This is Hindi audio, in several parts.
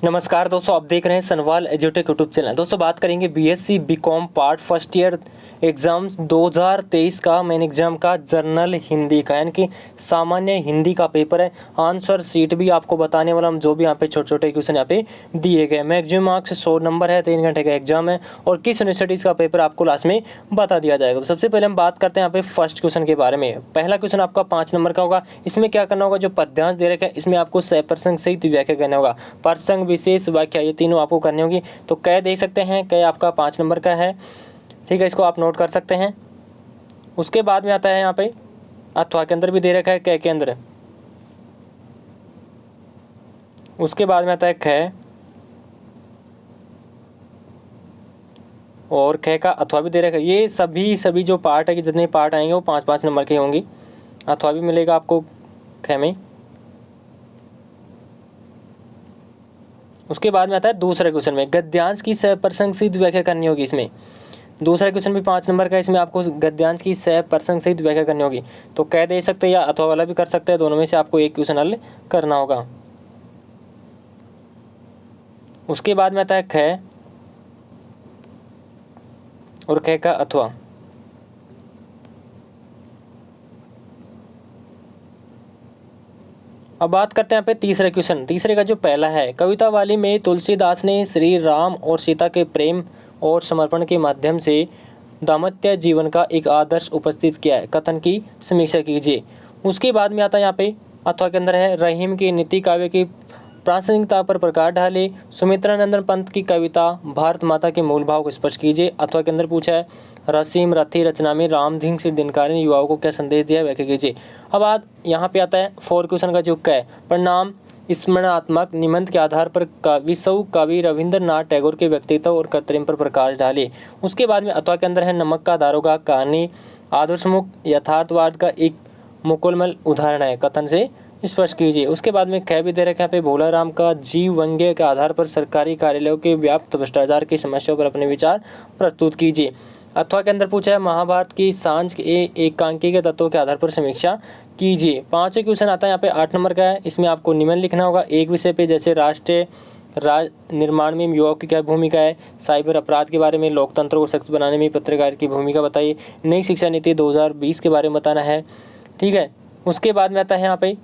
नमस्कार दोस्तों, आप देख रहे हैं सनवाल एजुटेक यूट्यूब चैनल। दोस्तों बात करेंगे BSc BCom part first year exams 2023 का मेन एग्ज़ाम का जर्नल हिंदी का, यानी कि सामान्य हिंदी का पेपर है। आंसर शीट भी आपको बताने वाला हम, जो भी यहाँ पे छोटे छोटे क्वेश्चन यहाँ पे दिए गए। मैक्सिमम मार्क्स 100 नंबर है, 3 घंटे का एग्जाम है और किस यूनिवर्सिटीज़ का पेपर आपको लास्ट में बता दिया जाएगा। तो सबसे पहले हम बात करते हैं यहाँ पे फर्स्ट क्वेश्चन के बारे में। पहला क्वेश्चन आपका 5 नंबर का होगा। इसमें क्या करना होगा, जो पद्यांश दे रखा है इसमें आपको सह प्रसंग सहित व्याख्या करना होगा। प्रसंग, विशेष, व्याख्या, ये तीनों आपको करनी होगी। तो कै देख सकते हैं, कै आपका 5 नंबर का है, ठीक है, इसको आप नोट कर सकते हैं। उसके बाद में आता है यहाँ पे अथवा के अंदर भी दे रखा है कै के अंदर। उसके बाद में आता है ख, और ख का अथवा भी दे रखा है। ये सभी जो पार्ट है कि जितने पार्ट आएंगे वो 5-5 नंबर के होंगे। अथवा भी मिलेगा आपको ख में। उसके बाद में आता है दूसरे क्वेश्चन में गद्यांश की सह प्रसंग सहित व्याख्या करनी होगी। इसमें दूसरा क्वेश्चन भी 5 नंबर का है, इसमें आपको गद्यांश की सह प्रसंग सहित व्याख्या करनी होगी। तो कह दे सकते हैं या अथवा वाला भी कर सकते हैं, दोनों में से आपको एक क्वेश्चन हल करना होगा। उसके बाद में आता है ख और ख का अथवा। अब बात करते हैं यहाँ पे तीसरे क्वेश्चन। तीसरे का जो पहला है, कविता वाली में तुलसीदास ने श्री राम और सीता के प्रेम और समर्पण के माध्यम से दाम्पत्य जीवन का एक आदर्श उपस्थित किया है, कथन की समीक्षा कीजिए। उसके बाद में आता है यहाँ पे अथवा के अंदर है रहीम की नीति काव्य की प्रासंगिकता पर प्रकाश डाले। सुमित्रानंदन पंत की कविता भारत माता के मूल भाव को स्पष्ट कीजिए। अथवा के अंदर पूछा है रसीम रथी रचना में रामधींग से दिनकारी ने युवाओं को क्या संदेश दिया, व्याख्या कीजिए। अब आज यहाँ पे आता है 4 क्वेश्चन का जो है परिणाम स्मरणात्मक निबंध के आधार पर विश्व कवि रविंद्रनाथ टैगोर के व्यक्तित्व और कर्तव्य पर प्रकाश डाले। उसके बाद में अथवा के अंदर है नमक का दारोगा कहानी आदर्शमुख यथार्थवाद का एक मुकुलमल उदाहरण है, कथन से स्पष्ट कीजिए। उसके बाद में ख भी दे रखा है पे भोला राम का जीव व्यंग्य के आधार पर सरकारी कार्यालयों के व्याप्त भ्रष्टाचार की समस्याओं पर अपने विचार प्रस्तुत कीजिए। अथवा के अंदर पूछा है महाभारत की सांझ के एकांकी के तत्वों के आधार पर समीक्षा कीजिए। 5वें क्वेश्चन आता है यहाँ पे 8 नंबर का है। इसमें आपको निबंध लिखना होगा एक विषय पे, जैसे राष्ट्रीय निर्माण में युवाओं की क्या भूमिका है, साइबर अपराध के बारे में, लोकतंत्र को सशक्त बनाने में पत्रकार की भूमिका बताइए, नई शिक्षा नीति 2020 के बारे में बताना है, ठीक है। उसके बाद में आता है यहाँ पे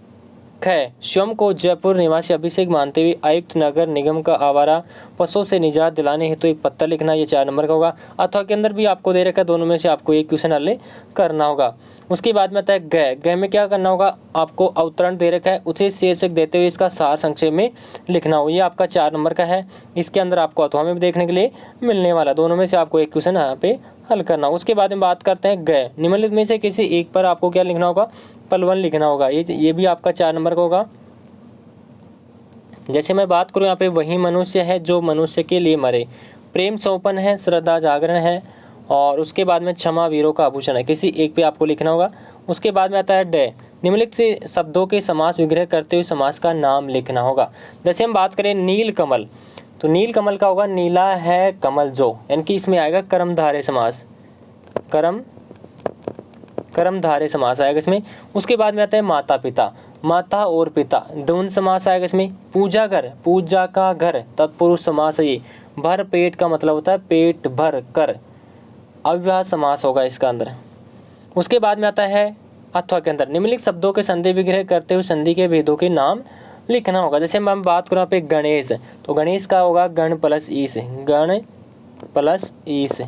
ख स्वयं को जयपुर निवासी अभिषेक मानते हुए आयुक्त नगर निगम का आवारा पशुओं से निजात दिलाने हेतु एक पत्र लिखना, ये 4 नंबर का होगा। अथवा के अंदर भी आपको दे रखा है, दोनों में से आपको एक क्वेश्चन हल करना होगा। उसके बाद में आता है ग में क्या करना होगा, आपको अवतरण दे रखा है, उसे शीर्षक देते हुए इसका सार संक्षेप में लिखना हो, ये आपका 4 नंबर का है। इसके अंदर आपको अथवा में भी देखने के लिए मिलने वाला, दोनों में से आपको एक क्वेश्चन यहाँ पे हल करना। उसके बाद में बात करते हैं ग निम्नलिखित में से किसी एक पर आपको क्या लिखना होगा, पलवन लिखना होगा, ये भी आपका 4 नंबर का होगा। जैसे मैं बात करूँ यहाँ पे वही मनुष्य है जो मनुष्य के लिए मरे, प्रेम सौपन है, श्रद्धा जागरण है, और उसके बाद में क्षमा वीरों का आभूषण है, किसी एक पे आपको लिखना होगा। उसके बाद में आता है डे निम्नलिखित से शब्दों के समास विग्रह करते हुए समास का नाम लिखना होगा। जैसे हम बात करें नील कमल, तो नील कमल का होगा नीला है कमल जो, यानी कि इसमें आएगा कर्मधारय समास, कर्मधारय समास आएगा इसमें। उसके बाद में आता है माता पिता, माता और पिता द्वंद्व समास आएगा इसमें। पूजा घर, पूजा का घर तत्पुरुष समास है ये। भर पेट का मतलब होता है पेट भर कर, अव्यय समास होगा इसका अंदर। उसके बाद में आता है अथवा के अंदर निम्नलिखित शब्दों के संधि विग्रह करते हुए संधि के भेदों के नाम लिखना होगा। जैसे हम बात करें यहाँ पे गणेश, तो गणेश का होगा गण प्लस ईश, गण प्लस ईश।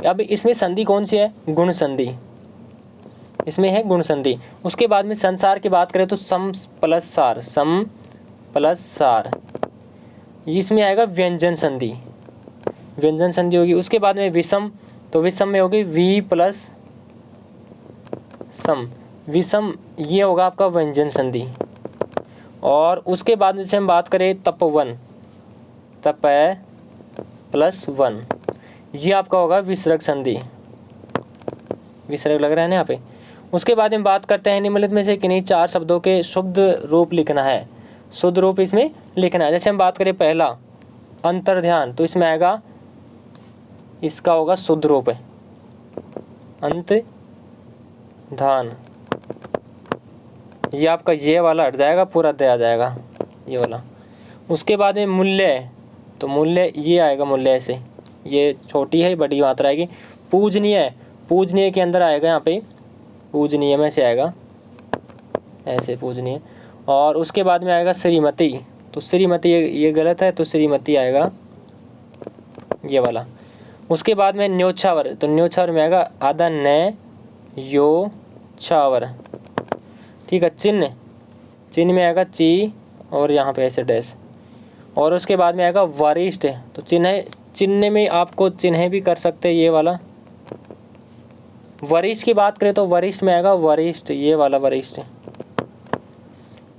अब इसमें संधि कौन सी है, गुण संधि, इसमें है गुण संधि। उसके बाद में संसार की बात करें तो सम प्लस सार, सम प्लस सार, इसमें आएगा व्यंजन संधि, व्यंजन संधि होगी। उसके बाद में विषम, तो विषम में होगी वी प्लस सम, विषम, ये होगा आपका व्यंजन संधि। और उसके बाद जैसे हम बात करें तपवन, तप प्लस वन, ये आपका होगा विसर्ग संधि, विसर्ग लग रहा है ना यहाँ पे। उसके बाद हम बात करते हैं निम्नलिखित में से किन्हीं 4 शब्दों के शुद्ध रूप लिखना है, शुद्ध रूप इसमें लिखना है। जैसे हम बात करें पहला अंतर्ध्यान, तो इसमें आएगा, इसका होगा शुद्ध रूप है अंत धान, ये आपका ये वाला हट जाएगा, पूरा दे आ जाएगा ये वाला। उसके बाद में मूल्य है, तो मूल्य ये आएगा, मूल्य ऐसे, ये छोटी है बड़ी मात्रा आएगी। पूजनीय है, पूजनीय के अंदर आएगा यहाँ पे, पूजनीय में से आएगा ऐसे पूजनीय। और उसके बाद में आएगा श्रीमती, तो श्रीमती ये गलत है, तो श्रीमती आएगा ये वाला। उसके बाद में न्योछावर, तो न्योछावर में आएगा आधा न यो छावर, ठीक है। चिन्ह, चिन्ह में आएगा ची और यहाँ पे ऐसे डैश। और उसके बाद में आएगा वरिष्ठ, तो चिन्ह, चिन्ह में आपको चिन्ह भी कर सकते हैं ये वाला। वरिष्ठ की बात करें तो वरिष्ठ में आएगा वरिष्ठ, ये वाला वरिष्ठ,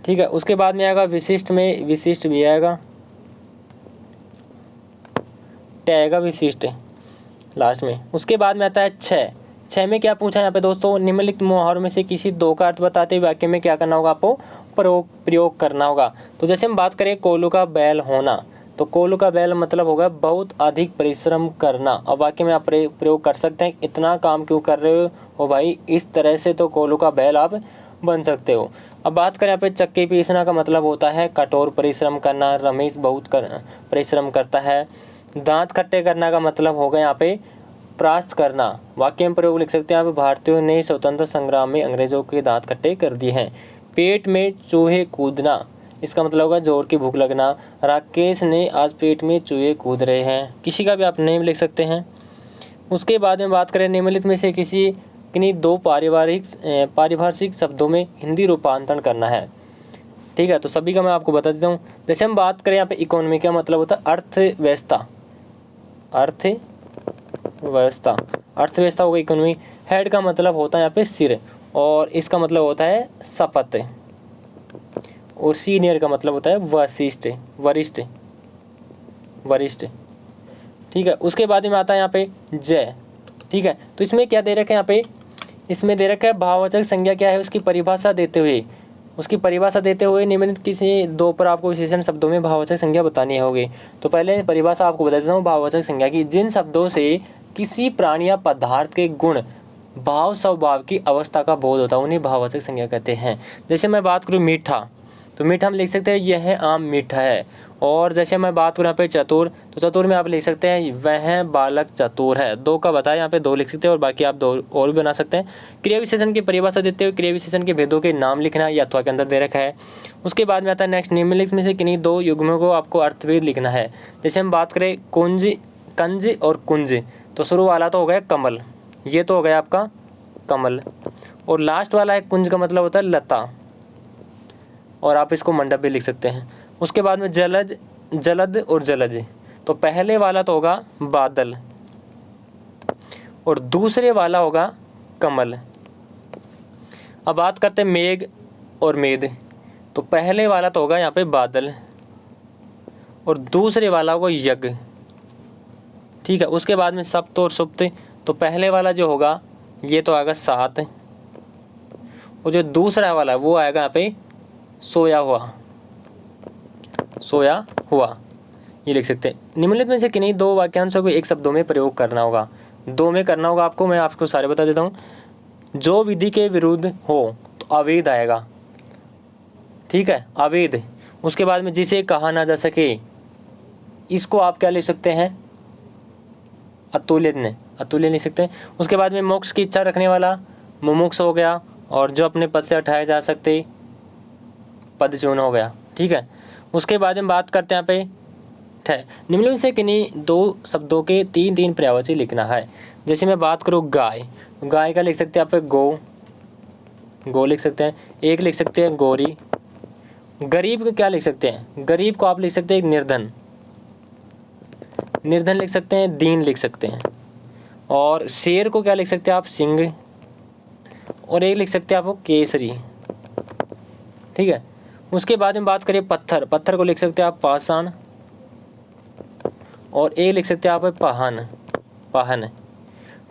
ठीक है। उसके बाद में आएगा विशिष्ट, में विशिष्ट भी आएगा, ट आएगा विशिष्ट लास्ट में। उसके बाद में आता है छः, छः में क्या पूछा है यहाँ पे दोस्तों, निम्नलिखित मुहावरों में से किसी दो का अर्थ बताते हुए वाक्य में क्या करना होगा, आपको प्रयोग करना होगा। तो जैसे हम बात करें कोल्हू का बैल होना, तो कोल्हू का बैल मतलब होगा बहुत अधिक परिश्रम करना। अब वाक्य में आप प्रयोग कर सकते हैं, इतना काम क्यों कर रहे हो भाई, इस तरह से तो कोल्हू का बैल आप बन सकते हो। अब बात करें यहाँ पे चक्की पीसना का मतलब होता है कठोर परिश्रम करना, रमेश बहुत परिश्रम करता है। दांत खट्टे करना का मतलब होगा यहाँ पे परास्त करना। वाक्य में प्रयोग लिख सकते हैं आप, भारतीयों ने स्वतंत्र संग्राम में अंग्रेजों के दांत खट्टे कर दिए हैं। पेट में चूहे कूदना, इसका मतलब होगा जोर की भूख लगना। राकेश ने आज पेट में चूहे कूद रहे हैं, किसी का भी आप नेम लिख सकते हैं। उसके बाद में बात करें निम्नलिखित में से किन्हीं दो पारिभाषिक शब्दों में हिंदी रूपांतरण करना है, ठीक है। तो सभी का मैं आपको बता देता हूँ। जैसे हम बात करें यहाँ पे इकोनॉमी का मतलब होता है अर्थव्यवस्था, अर्थव्यवस्था, अर्थव्यवस्था हो गई इकोनॉमी। हेड का मतलब होता है यहाँ पे सिर, और इसका मतलब होता है शपथ। और सीनियर का मतलब होता है वरिष्ठ, ठीक है। उसके बाद में आता है यहाँ पे जय, ठीक है। तो इसमें क्या दे रखा है यहाँ पे, इसमें दे रखा है भाववाचक संज्ञा क्या है, उसकी परिभाषा देते हुए निम्नलिखित किसी दो पर आपको विशेषण शब्दों में भाववाचक संज्ञा बतानी होगी। तो पहले परिभाषा आपको बता देता हूँ भाववाचक संज्ञा की, जिन शब्दों से किसी प्राणी या पदार्थ के गुण, भाव, स्वभाव की अवस्था का बोध होता है उन्हें भाववाचक संज्ञा कहते हैं। जैसे मैं बात करूँ मीठा, तो मीठा हम लिख सकते हैं यह आम मीठा है। और जैसे मैं बात करूँ यहाँ पे चतुर, तो चतुर में आप लिख सकते हैं वह बालक चतुर है। दो का बताया, यहाँ पे दो लिख सकते हैं और बाकी आप दो और भी बना सकते हैं। क्रिया विशेषण की परिभाषा देते हुए क्रिया विशेषण के भेदों के नाम लिखना या अथवा के अंदर दे रखा है। उसके बाद में आता है नेक्स्ट, निम्नलिखित में से किन्हीं दो युग्मों को आपको अर्थभेद लिखना है। जैसे हम बात करें कंज और कुंज, तो शुरू वाला तो हो गया कमल, ये तो हो गया आपका कमल। और लास्ट वाला है कुंज का मतलब होता है लता, और आप इसको मंडप भी लिख सकते हैं। उसके बाद में जलद और जलज, तो पहले वाला तो होगा बादल और दूसरे वाला होगा कमल। अब बात करते हैं मेघ और मेद, तो पहले वाला तो होगा यहाँ पे बादल और दूसरे वाला होगा यज्ञ, ठीक है। उसके बाद में सप्त और सुप्त, तो पहले वाला जो होगा ये तो आएगा सात, और जो दूसरा वाला वो आएगा यहाँ पे सोया हुआ, ये लिख सकते हैं। निम्नलिखित में से किन्हीं दो वाक्यांशों को एक शब्दों में प्रयोग करना होगा, दो में करना होगा आपको, मैं आपको सारे बता देता हूँ। जो विधि के विरुद्ध हो तो अवैध आएगा, ठीक है, अवैध। उसके बाद में जिसे कहा ना जा सके, इसको आप क्या ले सकते हैं, अतुल्य लिख सकते हैं। उसके बाद में मोक्ष की इच्छा रखने वाला मुमुक्ष हो गया, और जो अपने पद से हटाए जा सकते पदच्युत हो गया, ठीक है। उसके बाद में बात करते हैं यहाँ पे निम्नलिखित से किन्हीं दो शब्दों के तीन पर्यायवाची लिखना है। जैसे मैं बात करूँ गाय का लिख सकते हैं यहाँ पे गो लिख सकते हैं। एक लिख सकते हैं गोरी। गरीब को क्या लिख सकते हैं, गरीब को आप लिख सकते हैं निर्धन लिख सकते हैं, दीन लिख सकते हैं। और शेर को क्या लिख सकते हैं आप, सिंह। और एक लिख सकते हैं आपको केसरी, ठीक है। उसके बाद में बात करिए पत्थर को लिख सकते हैं आप पाषाण, और एक लिख सकते हैं आप पाहन,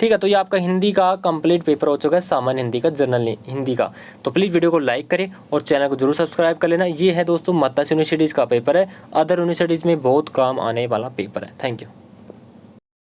ठीक है। तो ये आपका हिंदी का कंप्लीट पेपर हो चुका है, सामान्य हिंदी का, जनरल हिंदी का। तो प्लीज़ वीडियो को लाइक करें और चैनल को जरूर सब्सक्राइब कर लेना। ये है दोस्तों मद्रास यूनिवर्सिटीज़ का पेपर है, अदर यूनिवर्सिटीज़ में बहुत काम आने वाला पेपर है। Thank you.